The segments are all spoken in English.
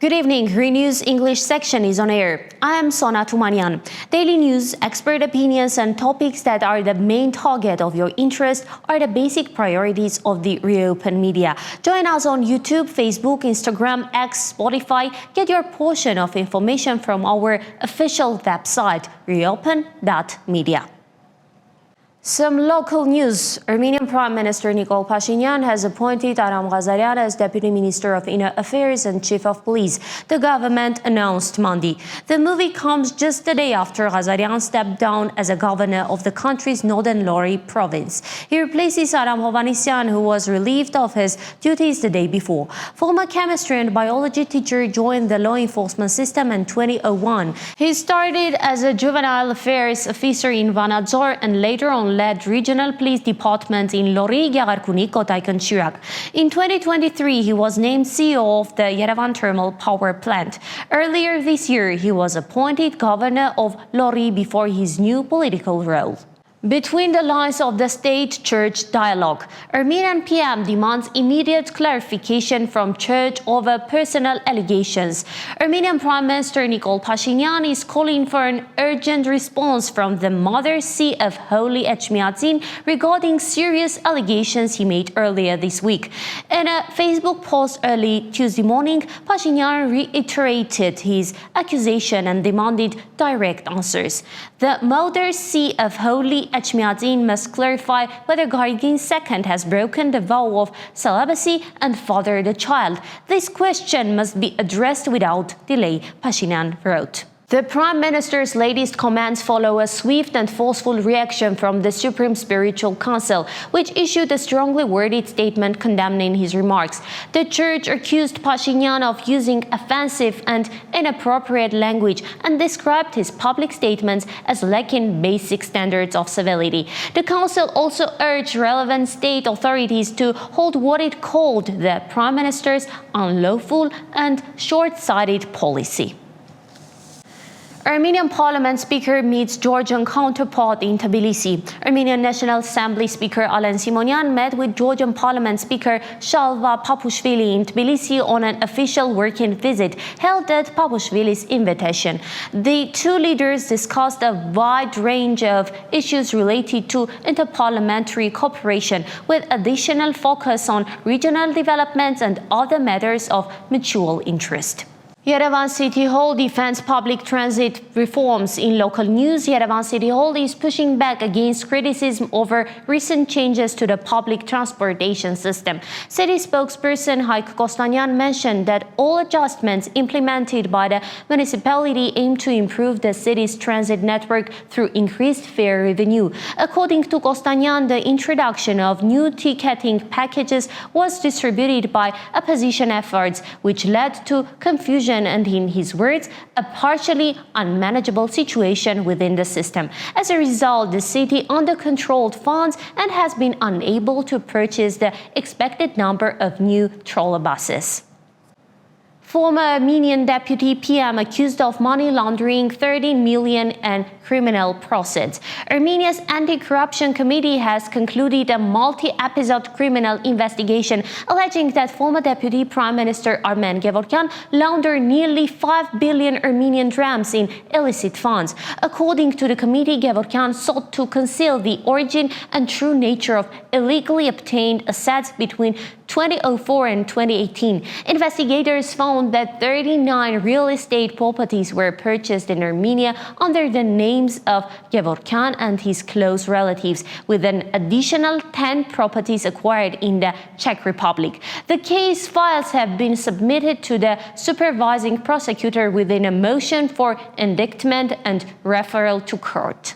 Good evening. RENEWS English section is on air. I am Sona Tumanian. Daily news, expert opinions and topics that are the main target of your interest are the basic priorities of the Reopen media. Join us on YouTube, Facebook, Instagram, X, Spotify. Get your portion of information from our official website, reopen.media. Some local news. Armenian Prime Minister Nikol Pashinyan has appointed Aram Ghazaryan as Deputy Minister of Inner Affairs and Chief of Police, the government announced Monday. The move comes just a day after Ghazaryan stepped down as a governor of the country's northern Lori province. He replaces Aram Hovanesyan, who was relieved of his duties the day before. Former chemistry and biology teacher joined the law enforcement system in 2001. He started as a juvenile affairs officer in Vanadzor and later on led regional police department in Lori, Gyagarkuni, Kotayk and Shirak. In 2023, he was named CEO of the Yerevan Thermal Power Plant. Earlier this year, he was appointed governor of Lori before his new political role. Between the lines of the state-church dialogue, Armenian PM demands immediate clarification from church over personal allegations. Armenian Prime Minister Nikol Pashinyan is calling for an urgent response from the Mother See of Holy Echmiadzin regarding serious allegations he made earlier this week. In a Facebook post early Tuesday morning, Pashinyan reiterated his accusation and demanded direct answers. The Mother See of Holy Echmiadzin must clarify whether Garigin II has broken the vow of celibacy and fathered a child. This question must be addressed without delay, Pashinyan wrote. The Prime Minister's latest commands follow a swift and forceful reaction from the Supreme Spiritual Council, which issued a strongly worded statement condemning his remarks. The church accused Pashinyan of using offensive and inappropriate language and described his public statements as lacking basic standards of civility. The council also urged relevant state authorities to hold what it called the Prime Minister's unlawful and short-sighted policy. Armenian Parliament Speaker meets Georgian counterpart in Tbilisi. Armenian National Assembly Speaker Alen Simonyan met with Georgian Parliament Speaker Shalva Papushvili in Tbilisi on an official working visit held at Papushvili's invitation. The two leaders discussed a wide range of issues related to inter-parliamentary cooperation, with additional focus on regional developments and other matters of mutual interest. Yerevan City Hall defends public transit reforms. In local news, Yerevan City Hall is pushing back against criticism over recent changes to the public transportation system. City spokesperson Haik Kostanyan mentioned that all adjustments implemented by the municipality aim to improve the city's transit network through increased fare revenue. According to Kostanyan, the introduction of new ticketing packages was distributed by opposition efforts, which led to confusion and, in his words, a partially unmanageable situation within the system. As a result, the city under-controlled funds and has been unable to purchase the expected number of new trolleybuses. Former Armenian deputy PM accused of money laundering 13 million and criminal proceeds. Armenia's Anti-Corruption Committee has concluded a multi-episode criminal investigation alleging that former Deputy Prime Minister Armen Gevorkyan laundered nearly 5 billion Armenian drams in illicit funds. According to the committee, Gevorkyan sought to conceal the origin and true nature of illegally obtained assets between 2004 and 2018. Investigators found that 39 real estate properties were purchased in Armenia under the names of Gevorkyan and his close relatives, with an additional 10 properties acquired in the Czech Republic. The case files have been submitted to the supervising prosecutor within a motion for indictment and referral to court.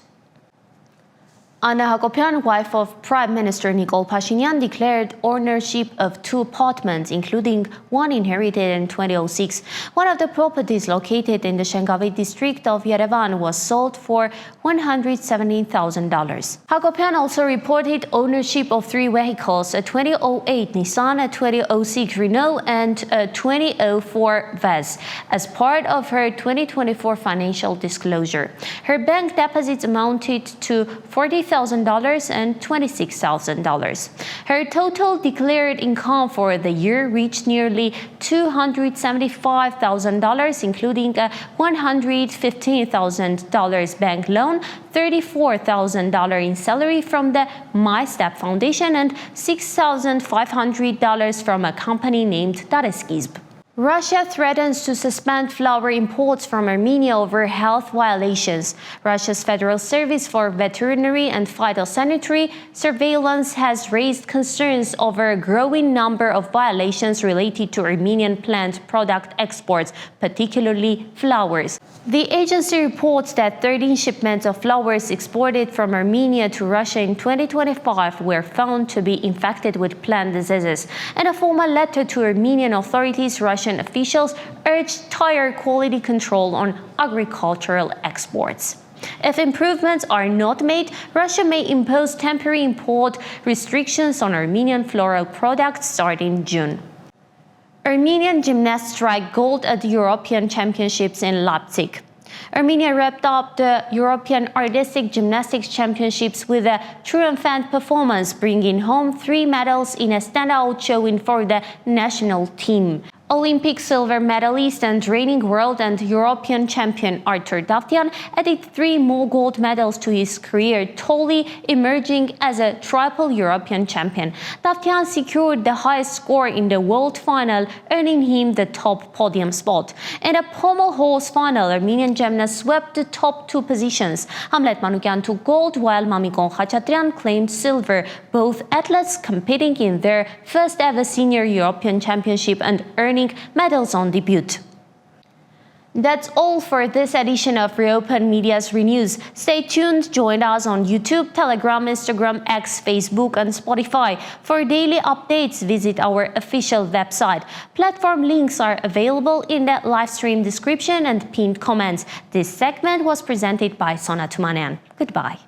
Anna Hakopian, wife of Prime Minister Nikol Pashinyan, declared ownership of 2 apartments, including one inherited in 2006. One of the properties, located in the Shengavit district of Yerevan, was sold for $117,000. Hakopian also reported ownership of 3 vehicles, a 2008 Nissan, a 2006 Renault, and a 2004 Vez, as part of her 2024 financial disclosure. Her bank deposits amounted to $40,000 $40,000 and $26,000. Her total declared income for the year reached nearly $275,000, including a $115,000 bank loan, $34,000 in salary from the My Step Foundation, and $6,500 from a company named Tareskizb. Russia threatens to suspend flour imports from Armenia over health violations. Russia's Federal Service for Veterinary and Phytosanitary Surveillance has raised concerns over a growing number of violations related to Armenian plant product exports, particularly flours. The agency reports that 13 shipments of flours exported from Armenia to Russia in 2025 were found to be infected with plant diseases. In a formal letter to Armenian authorities, Russian officials urged tighter quality control on agricultural exports. If improvements are not made, Russia may impose temporary import restrictions on Armenian floral products starting June. Armenian gymnasts strike gold at the European Championships in Leipzig. Armenia wrapped up the European Artistic Gymnastics Championships with a triumphant performance, bringing home 3 medals in a standout showing for the national team. Olympic silver medalist and reigning world and European champion Artur Davtyan added 3 more gold medals to his career, totally emerging as a triple European champion. Davtyan secured the highest score in the world final, earning him the top podium spot. In the pommel horse final, Armenian gymnasts swept the top 2 positions. Hamlet Manukyan took gold, while Mamikon Khachatryan claimed silver, both athletes competing in their first ever senior European championship and earning medals on debut. That's all for this edition of Reopen Media's RENEWS. Stay tuned, join us on YouTube, Telegram, Instagram, X, Facebook and Spotify. For daily updates, visit our official website. Platform links are available in the live stream description and pinned comments. This segment was presented by Sona Tumanian. Goodbye.